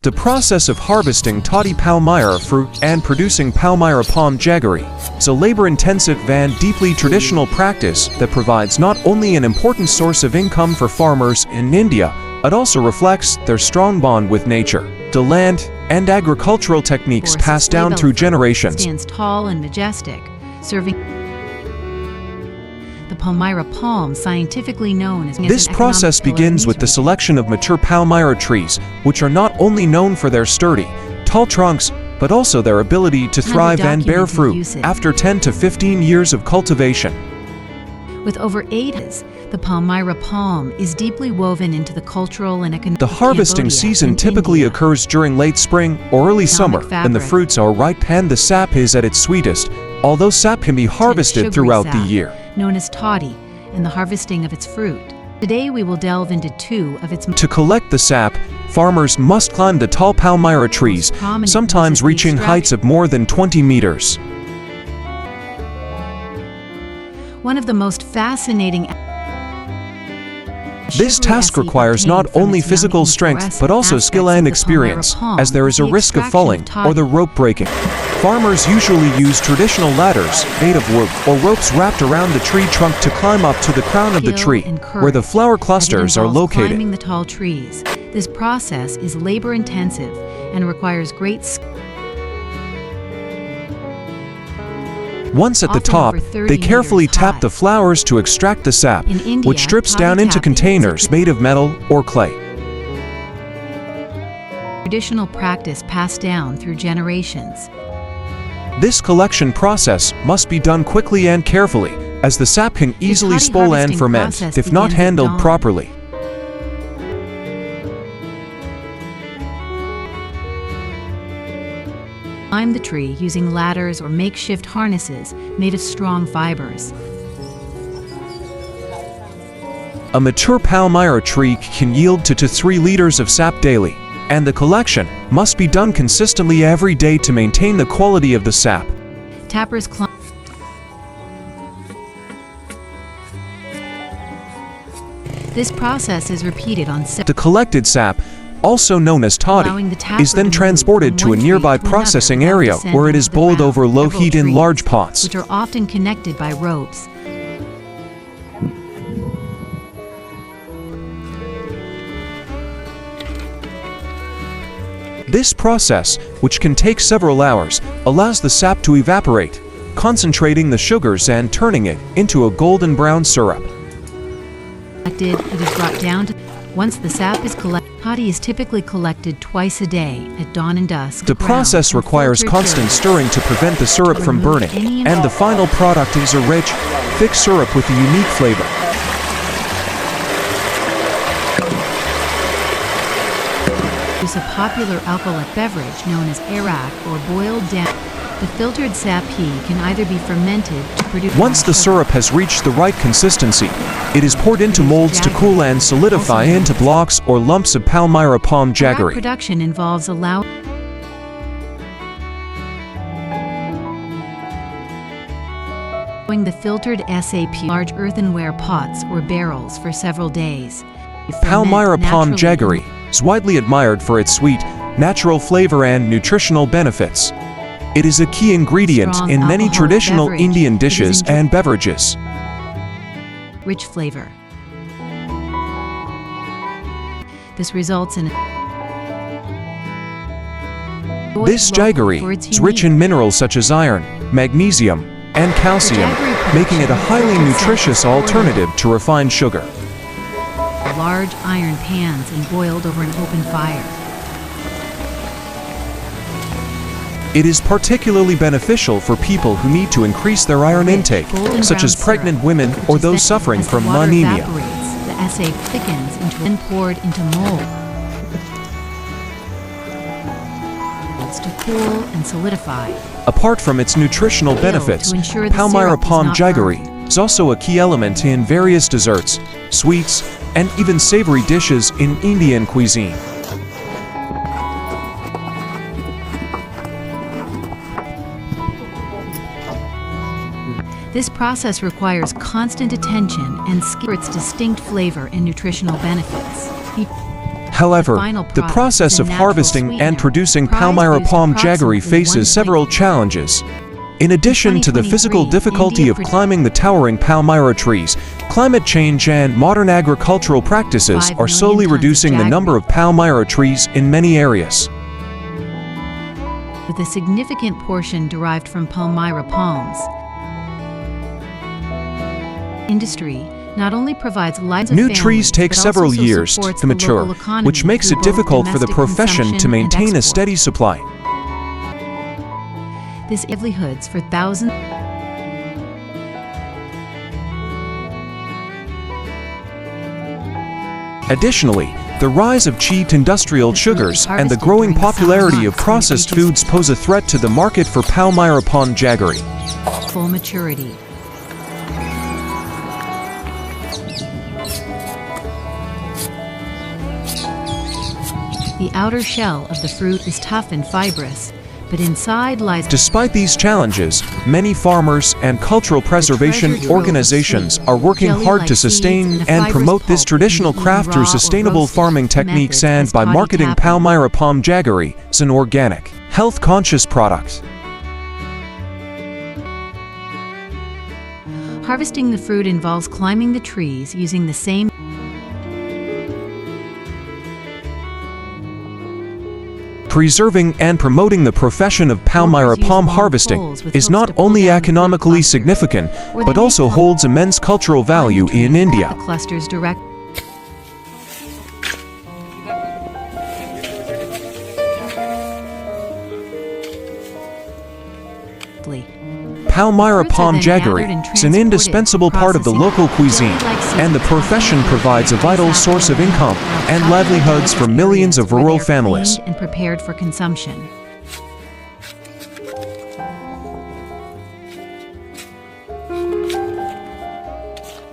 The process of harvesting Toddy Palmyra fruit and producing Palmyra palm jaggery is a labor-intensive and deeply traditional practice that provides not only an important source of income for farmers in India, it also reflects their strong bond with nature. The land and agricultural techniques passed down through generations. Stands tall and majestic, serving the Palmyra palm, scientifically known as This process begins with the selection of mature Palmyra trees, which are not only known for their sturdy, tall trunks, but also their ability to thrive and bear fruit after 10 to 15 years of cultivation. With over 8 years, the Palmyra palm is deeply woven into the cultural and economic. The harvesting season typically occurs during late spring or early summer, when the fruits are ripe and the sap is at its sweetest, although sap can be harvested throughout the year. Known as toddy, and the harvesting of its fruit. Today we will delve into 2 of its. To collect the sap, farmers must climb the tall Palmyra trees, sometimes reaching heights of more than 20 meters. One of the most fascinating. This task requires not only physical strength but also skill and experience, as there is a risk of falling or the rope breaking. Farmers usually use traditional ladders made of wood or ropes wrapped around the tree trunk to climb up to the crown of the tree, where the flower clusters are located. Climbing the tall trees. This process is labor-intensive and requires great skill. Once at the top, they carefully tap the flowers to extract the sap, which drips down into containers made of metal or clay. Traditional practice passed down through generations. This collection process must be done quickly and carefully, as the sap can easily spoil and ferment if not handled properly. Climb the tree using ladders or makeshift harnesses made of strong fibers. A mature Palmyra tree can yield 2 to 3 liters of sap daily, and the collection must be done consistently every day to maintain the quality of the sap. Tappers climb. This process is repeated on The collected sap, also known as toddy, is then transported to a nearby processing area where it is boiled over low heat in large pots, which are often connected by ropes. This process, which can take several hours, allows the sap to evaporate, concentrating the sugars and turning it into a golden brown syrup. It is brought down to. Once the sap is collected, toddy is typically collected twice a day at dawn and dusk. The process requires constant stirring to prevent the syrup from burning, and the final product is a rich, thick syrup with a unique flavor. Is a popular alcoholic beverage known as arak or boiled down. The filtered sap can either be fermented to produce. Once the syrup has reached the right consistency, it is poured into molds to cool and solidify into blocks or lumps of Palmyra palm jaggery. Production involves allowing the filtered sap large earthenware pots or barrels for several days. Palmyra palm jaggery is widely admired for its sweet, natural flavor and nutritional benefits. It is a key ingredient in many traditional Indian dishes and beverages. Rich flavor. This results in This jaggery is rich in minerals such as iron, magnesium, and calcium, making it a highly nutritious alternative to refined sugar. Large iron pans and boiled over an open fire. It is particularly beneficial for people who need to increase their iron intake, such as pregnant women or those suffering from anemia. The sap thickens and poured into molds to cool and solidify. Apart from its nutritional benefits, Palmyra palm jaggery is also a key element in various desserts, sweets, and even savory dishes in Indian cuisine. This process requires constant attention and skill for its distinct flavor and nutritional benefits. However, final the product process is a of natural harvesting and sweetener, producing prize Palmyra boost palm jaggery approximately faces several 1.3. challenges. In addition to the physical 2023, difficulty India of climbing the towering Palmyra trees, climate change and modern agricultural practices 5 are million slowly tons of reducing the number of Palmyra trees in many areas. with a significant portion derived from Palmyra palms. Industry not only provides lives of New families, trees take but several also years supports to the mature, local economy which makes through it both difficult for the domestic profession to consumption and maintain a export. steady supply. This livelihoods for thousands. Additionally, the rise of cheap industrial sugars and the growing popularity of processed foods pose a threat to the market for Palmyra palm jaggery. Full maturity. The outer shell of the fruit is tough and fibrous, but inside lies. Despite these challenges, many farmers and cultural preservation treasure trove of organizations sweet, are working hard jelly-like to seeds sustain and a and fibrous promote this pulp traditional can be craft eaten through raw or sustainable roasted. farming techniques Methods and as by Toddy marketing Palmyra. Palmyra palm jaggery as an organic, health-conscious product. Harvesting the fruit involves climbing the trees using the same. Preserving and promoting the profession of Palmyra Workers use palm long harvesting poles with is hooks not to pull only down the fruit economically clusters, significant, or they but may also climb holds immense cultural value the trees in and India. cut the clusters directly. Palmyra Fruits are palm then gathered jaggery and is an transported indispensable for part of the processing. local cuisine, Jelly-like seeds and the are often profession used provides a in vital ice source of apple income or and popular livelihoods for delicious millions of areas where rural they're families. cleaned and prepared for consumption.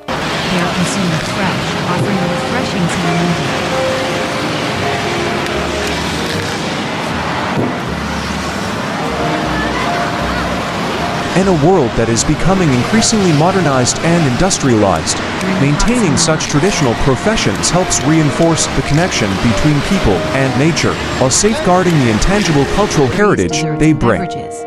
They are consumed fresh, offering a refreshing ceremony. In a world that is becoming increasingly modernized and industrialized, maintaining such traditional professions helps reinforce the connection between people and nature, while safeguarding the intangible cultural heritage Desserts they and bring. beverages.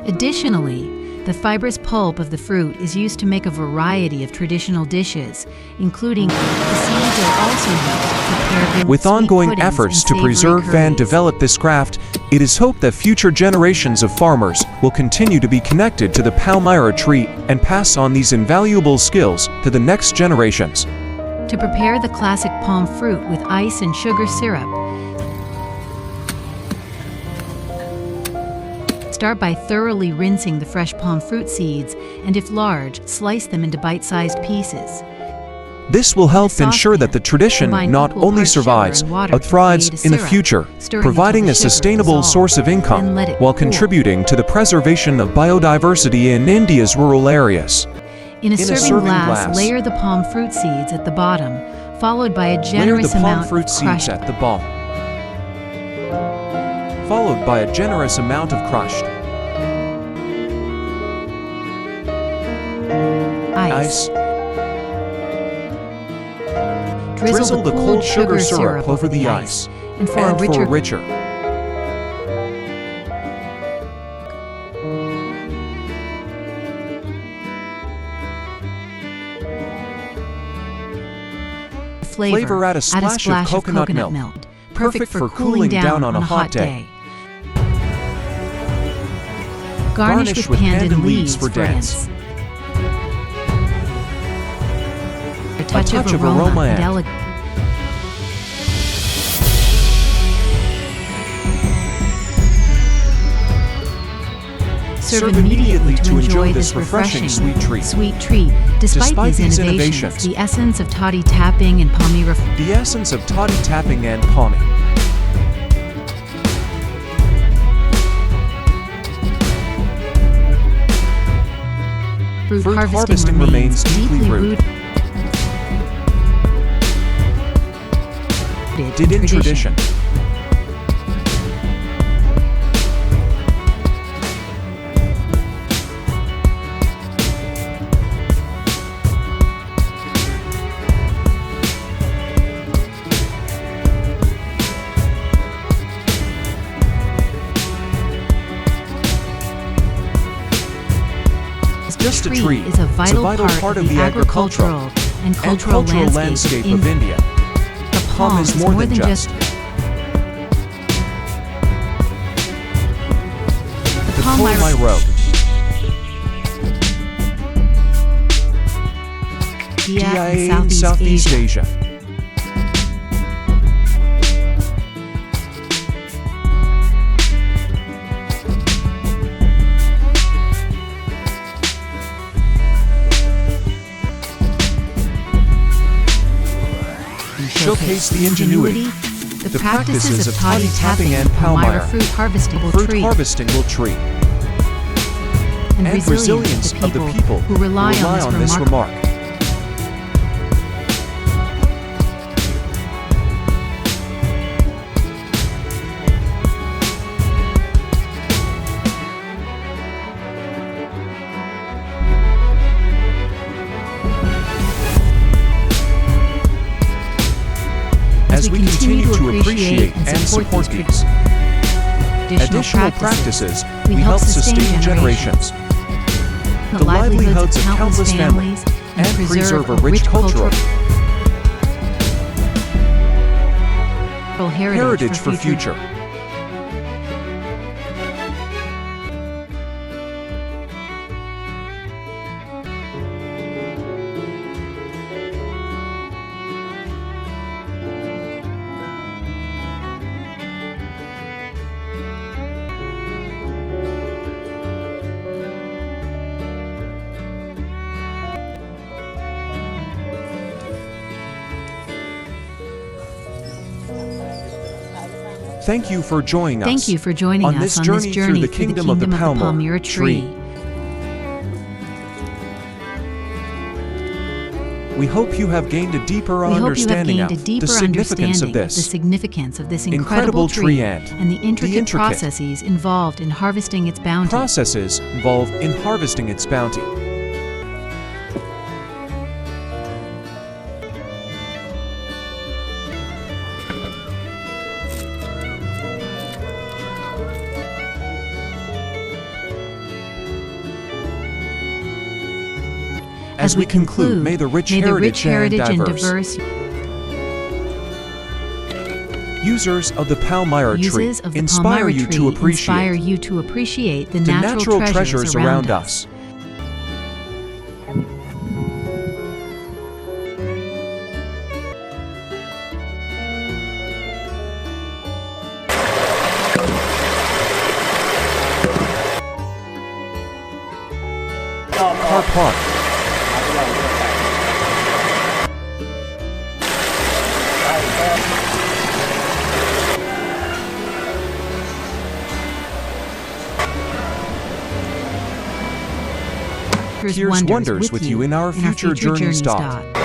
Additionally, the fibrous pulp of the fruit is used to make a variety of traditional dishes, including the seeds are also used to prepare With sweet ongoing puddings efforts and to savory preserve and curries. develop this craft, it is hoped that future generations of farmers will continue to be connected to the Palmyra tree and pass on these invaluable skills to the next generations. To prepare the classic palm fruit with ice and sugar syrup, start by thoroughly rinsing the fresh palm fruit seeds, and if large, slice them into bite-sized pieces. This will help In a ensure that the saucepan, tradition combine not equal only parts sugar survives, and water but to thrives create a in the syrup, future, stirring providing until a the sugar sustainable dissolves, source of then income let it while cool. contributing to the preservation of biodiversity in India's rural areas. In a serving serving glass, glass, layer the palm fruit seeds at the bottom, followed by a Layer the generous palm amount fruit of seeds crushed at the bottom, followed by a generous amount of crushed ice. ice. Drizzle the cold sugar syrup over the ice, and for a richer flavor, add a splash of coconut milk. Perfect for cooling down on a hot day. Garnish with pandan leaves for dance. A touch of aroma and elegance. Serve immediately to enjoy this refreshing sweet treat. Despite these innovations, the essence of toddy tapping and Palmyra The essence of toddy tapping and palming. fruit Fruit harvesting remains deeply rooted in tradition. Just a tree tree is a vital part of the agricultural and cultural landscape of India. The palm is more than just the Palmyra, DIA in Southeast Asia. Showcase the ingenuity, the practices of toddy tapping and Palmyra fruit harvesting will tree, and resilience of the people who rely on this remark. As we continue to appreciate and support these additional practices, we help sustain generations, the livelihoods of countless families, and preserve a rich cultural heritage for future. Thank you for joining us on this journey through the kingdom of the Palmyra tree. We hope you have gained a deeper understanding of the significance of this incredible tree and the intricate processes involved in harvesting its bounty. As we conclude, may the rich heritage and diverse users of the Palmyra tree inspire you to appreciate the natural treasures around us. Car Park. Here's wonders with you in our future journey stop.